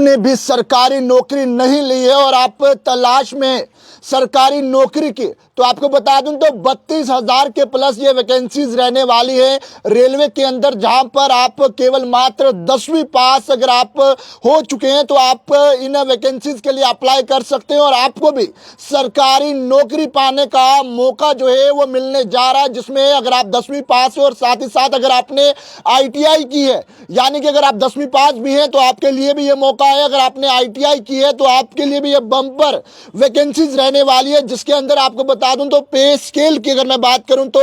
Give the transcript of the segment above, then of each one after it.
आपने भी सरकारी नौकरी नहीं ली है और आप तलाश में सरकारी नौकरी की, तो आपको बता दूं तो 32,000 के प्लस ये वैकेंसीज रहने वाली है रेलवे के अंदर, जहां पर आप केवल मात्र 10वीं पास अगर आप हो चुके हैं तो आप इन वैकेंसीज के लिए अप्लाई कर सकते हैं और आपको भी सरकारी नौकरी पाने का मौका जो है वो मिलने जा रहा है, जिसमें अगर आप 10वीं पास हो और साथ ही साथ अगर आपने ITI की है, यानी कि अगर आप 10वीं पास भी हैं तो आपके लिए भी ये मौका है, अगर आपने ITI की है तो आपके लिए भी ये बम्पर वैकेंसीज रहने वाली है, जिसके अंदर आपको बता दूं तो पे स्केल की अगर मैं बात करूं तो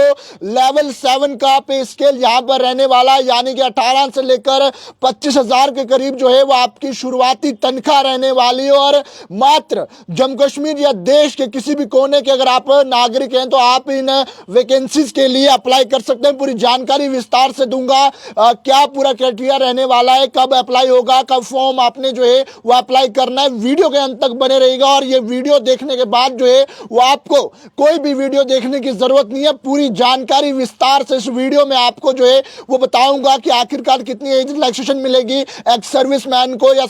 लेवल 7 का पे स्केल यहां पर रहने वाला है, यानी कि 18 से लेकर 25,000 के करीब जो है वो आपकी शुरुआती तनख्वाह रहने वाली है। और मात्र जम्मू कश्मीर या देश के किसी भी कोने के अगर आप नागरिक हैं तो आप इन वैकेंसीज के लिए अप्लाई कर सकते हैं। पूरी जानकारी विस्तार से दूंगा, क्या पूरा क्राइटेरिया रहने वाला है, कब अप्लाई होगा, कब फॉर्म आपने जो है वो अप्लाई करना है। वीडियो के अंत तक बने रहेगा और ये वीडियो देखने के बाद जो है वो आपको कोई भी वीडियो देखने की जरूरत नहीं है, पूरी जानकारी विस्तार से इस वीडियो में आपको जो है वो बताऊंगा कि आखिरकार कितनी एज रिलैक्सेशन मिलेगी एक सर्विसमैन को या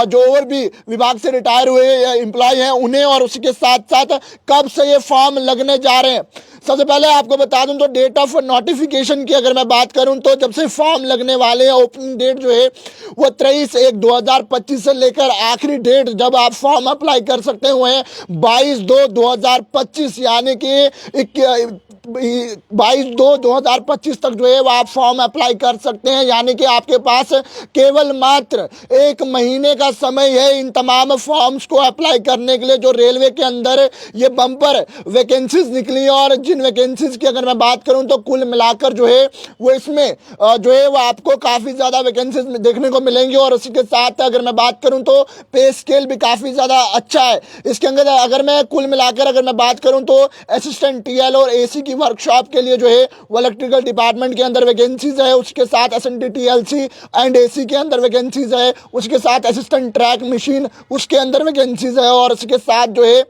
जो और भी विभाग से रिटायर हुए एम्प्लॉय हैं उन्हें, और उसी के साथ साथ कब से ये फॉर्म लगने जा रहे हैं। सबसे पहले आपको बता दूं तो डेट ऑफ नोटिफिकेशन की अगर मैं बात करूं तो जब से फॉर्म लगने वाले हैं, ओपनिंग डेट जो है वो 23/1/2025 से लेकर आखिरी डेट जब आप फॉर्म अप्लाई कर सकते हुए 22/2/2025, यानी कि 22/2/2025 तक जो है वो आप फॉर्म अप्लाई कर सकते हैं, यानी कि आपके पास केवल मात्र 1 महीने का समय है इन तमाम फॉर्म्स को अप्लाई करने के लिए जो रेलवे के अंदर ये बम्पर वैकेंसीज निकली। और जिन वैकेंसीज की अगर मैं बात करूं तो कुल मिलाकर जो है वो इसमें जो है वो आपको काफ़ी ज़्यादा वैकेंसीज देखने को मिलेंगी। और उसी के साथ अगर मैं बात करूं तो पे स्केल भी काफ़ी ज़्यादा अच्छा है इसके अंदर। अगर मैं कुल मिलाकर अगर मैं बात करूं तो असिस्टेंट TL और AC की वर्कशॉप के लिए जो है वो इलेक्ट्रिकल डिपार्टमेंट के अंदर वैकेंसीज है, उसके साथ SNT TLC एंड AC के अंदर वैकेंसीज है, उसके साथ असिस्टेंट ट्रैक मशीन उसके अंदर वैकेंसीज है, और उसके साथ जो है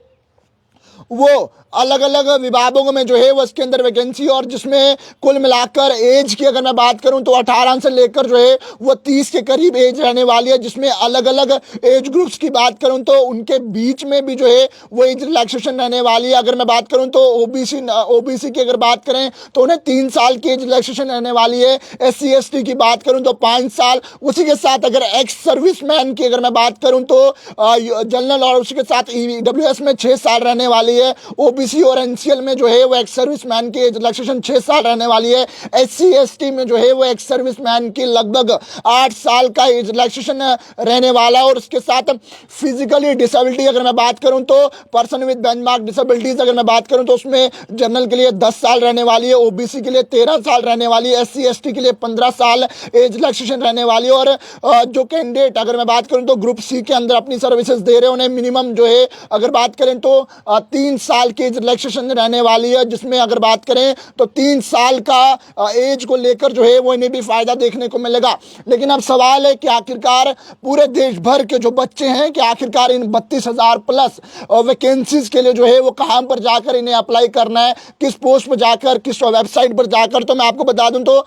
वो अलग अलग विभागों में जो है वो इसके अंदर वैकेंसी, और जिसमें कुल मिलाकर एज की अगर मैं बात करूं तो 18 से लेकर जो है वो 30 के करीब एज रहने वाली है, जिसमें अलग अलग एज ग्रुप्स की बात करूं तो उनके बीच में भी जो है वो एज रिलैक्सेशन रहने वाली है। अगर मैं बात करूं तो OBC की अगर बात करें तो उन्हें 3 साल की एज रिलैक्सेशन रहने वाली है, SC ST की बात करूं तो 5 साल, उसी के साथ अगर एक्स सर्विसमैन की अगर मैं बात करूं तो जनरल और उसके साथ EWS में 6 साल रहने वाली है, OBC और NCL में जो है वो एक्स सर्विसमैन की एज रिलैक्सेशन 6 साल रहने वाली है, SC ST में जो है वो एक्स सर्विसमैन की लगभग 8 साल का एज रिलैक्सेशन रहने वाला है। और उसके साथ फिजिकली डिसेबिलिटी अगर मैं बात करूं तो पर्सन विद बेंचमार्क डिसेबिलिटीज अगर मैं बात करूं तो उसमें जनरल के लिए 10 साल रहने वाली है, OBC के लिए 13 साल रहने वाली है, SC ST के लिए 15 साल एज रिलैक्सेशन रहने वाली है। और जो कैंडिडेट अगर मैं बात करूं तो ग्रुप C के अंदर अपनी सर्विसेज दे रहे हैं उन्हें मिनिमम जो है अगर बात करें तो 3 साल की एज रिलैक्सेशन रहने वाली है, जिसमें अगर बात करें तो 3 साल का एज को लेकर जो है वो इन्हें भी फायदा देखने को मिलेगा। लेकिन अब सवाल है कि आखिरकार पूरे देश भर के जो बच्चे हैं कि आखिरकार इन 32,000 प्लस वैकेंसीज के लिए जो है वो कहां पर जाकर इन्हें अप्लाई करना है, किस पोस्ट पर जाकर, किस वेबसाइट पर जाकर। तो मैं आपको बता दूं तो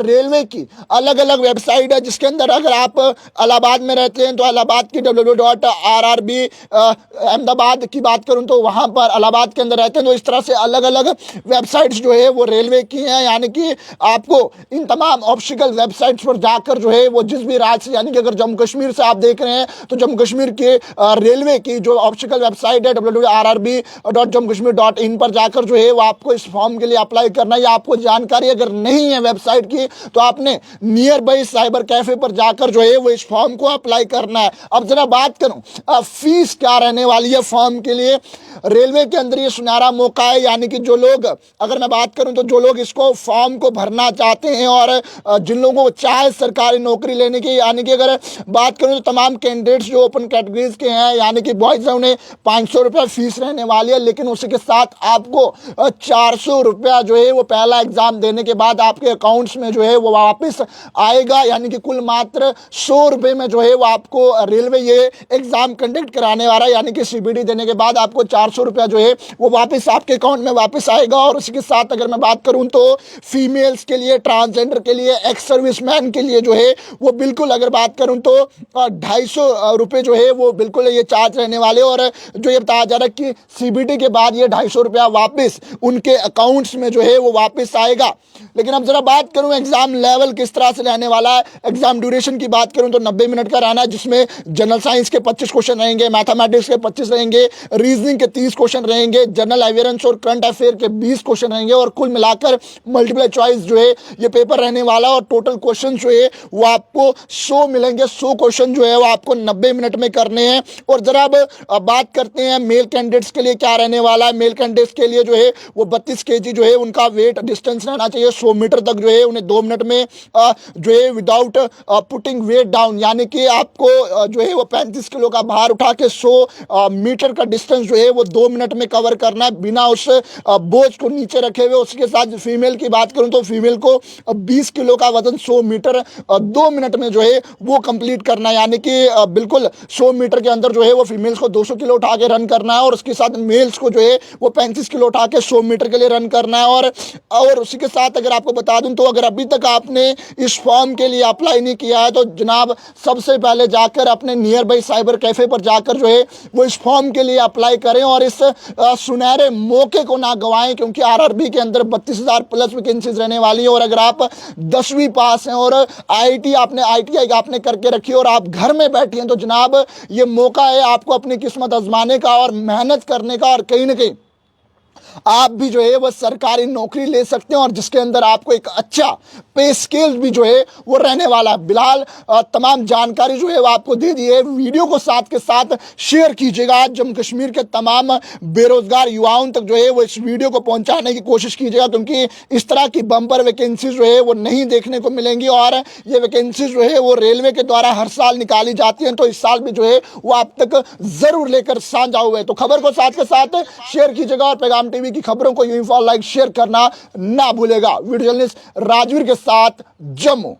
रेलवे की अलग अलग वेबसाइट है, जिसके अंदर अगर आप इलाहाबाद में रहते हैं तो इलाहाबाद की www.rrb अहमदाबाद की बात करूं तो वहां पर इलाहाबाद के अंदर रहते हैं तो इस तरह से अलग अलग वेबसाइट्स जो है वो रेलवे की हैं, यानी कि आपको इन तमाम ऑप्शनल वेबसाइट्स पर जाकर जो है वो जिस भी राज्य से, यानी कि अगर जम्मू कश्मीर से आप देख रहे हैं तो जम्मू कश्मीर के रेलवे की जो ऑप्शनल वेबसाइट है www.rrb.jammukashmir.in पर जाकर जो है वो आपको इस फॉर्म के लिए अप्लाई करना है। या आपको जानकारी अगर नहीं है वेबसाइट की तो आपने नियर बाई साइबर कैफे पर जाकर जो है वो इस फॉर्म को अप्लाई करना है। अब जरा बात करूं फीस क्या रहने वाली है फॉर्म के लिए। रेलवे के अंदर ये सुनहरा मौका है, यानी कि जो लोग अगर मैं बात करूं तो जो लोग इसको फॉर्म को भरना चाहते हैं और जिन लोगों को चाहे सरकारी नौकरी लेने की, यानी कि अगर बात करूं तो तमाम कैंडिडेट्स जो ओपन कैटेगरीज के हैं यानी कि बॉयज हैं उन्हें 500 रुपया फीस रहने वाली है, लेकिन उसी के साथ आपको 400 रुपया जो है वो पहला एग्जाम देने के बाद आपके अकाउंट्स में जो है वो वापस आएगा, यानी कि कुल मात्र 100 रुपये में जो है वो आपको रेलवे ये एग्जाम कंडक्ट कराने वाला है, यानी कि CBT देने के बाद आपको 400 रुपया रुपया जो है वो वापस आपके अकाउंट में वापस आएगा। और उसके साथ अगर मैं बात करूं तो फीमेल्स के लिए, ट्रांसजेंडर के लिए, एक्स सर्विसमैन के लिए जो है वो बिल्कुल अगर बात करूं तो 250 रुपये जो है वो बिल्कुल ये चार्ज रहने वाले। और जो ये बताया जा रहा है कि सीबीटी के बाद ये 250 रुपया वापस उनके अकाउंट्स में जो है वो वापस आएगा। लेकिन अब जरा बात करूं एग्जाम लेवल किस तरह से रहने वाला है। एग्जाम ड्यूरेशन की बात करूं तो 90 मिनट का रहना है, जिसमें जनरल साइंस के 25 क्वेश्चन रहेंगे, मैथमेटिक्स के 25 रहेंगे, रीजनिंग के 30 क्वेश्चन रहेंगे, जनरल अवेयरेंस और करंट अफेयर के 20 क्वेश्चन रहेंगे। और कुल मिलाकर मल्टीपल चॉइस जो है ये पेपर रहने वाला है। और टोटल क्वेश्चन जो है वो आपको 100 मिलेंगे। 100 क्वेश्चन जो है वो आपको 90 मिनट में करने हैं। और जरा अब बात करते हैं मेल कैंडिडेट्स के लिए क्या रहने वाला है। मेल कैंडिडेट्स के लिए जो है वो 32 kg जो है उनका वेट डिस्टेंस रहना चाहिए। 100 मीटर तक जो है उन्हें 2 मिनट में जो है विदाउट पुटिंग वेट डाउन, यानी कि आपको जो है वो 35 किलो का भार उठा के 100 मीटर का डिस्टेंस जो है वो 2 मिनट में कवर करना है बिना उस बोझ को नीचे रखे हुए। उसके साथ फीमेल की बात करूं तो फीमेल को 20 किलो का वजन 100 मीटर 2 मिनट में जो है वो कंप्लीट करना है, यानी कि बिल्कुल 100 मीटर के अंदर जो है वो फीमेल्स को 200 किलो उठा के रन करना है। और उसके साथ मेल्स को जो है वो 35 किलो उठा के 100 मीटर के लिए रन करना है। और उसी के साथ अगर आपको बता दूं तो अगर अभी तक आपने इस फॉर्म के लिए अप्लाई नहीं किया है तो जनाब सबसे पहले जाकर अपने नियर बाई साइबर कैफे पर जाकर जो है वो इस फॉर्म के लिए अप्लाई करें और इस सुनहरे मौके को ना गंवाएं, क्योंकि आरआरबी के अंदर 32,000 प्लस वैकेंसीज रहने वाली है। और अगर आप 10वीं पास हैं और आईटीआई आपने करके रखी है और आप घर में बैठी हैं तो जनाब ये मौका है आपको अपनी किस्मत आजमाने का और मेहनत करने का, और कहीं ना कहीं आप भी जो है वह सरकारी नौकरी ले सकते हैं और जिसके अंदर आपको एक अच्छा पे स्केल भी जो है वो रहने वाला है। फिलहाल तमाम जानकारी जो है वो आपको दे दी है। वीडियो को साथ के साथ शेयर कीजिएगा। जम्मू कश्मीर के तमाम बेरोजगार युवाओं तक जो है वो इस वीडियो को पहुंचाने की कोशिश कीजिएगा, क्योंकि इस तरह की बम्पर वैकेंसी जो है वो नहीं देखने को मिलेंगी। और ये वैकेंसी जो है वो रेलवे के द्वारा हर साल निकाली जाती है, तो इस साल भी जो है वो आप तक जरूर लेकर साझा हुए। तो खबर को साथ के साथ शेयर कीजिएगा और पैगाम टीवी की खबरों को यूं लाइक शेयर करना ना भूलेगा। वीडियो जर्नलिस्ट राजवीर के साथ, जम्मू।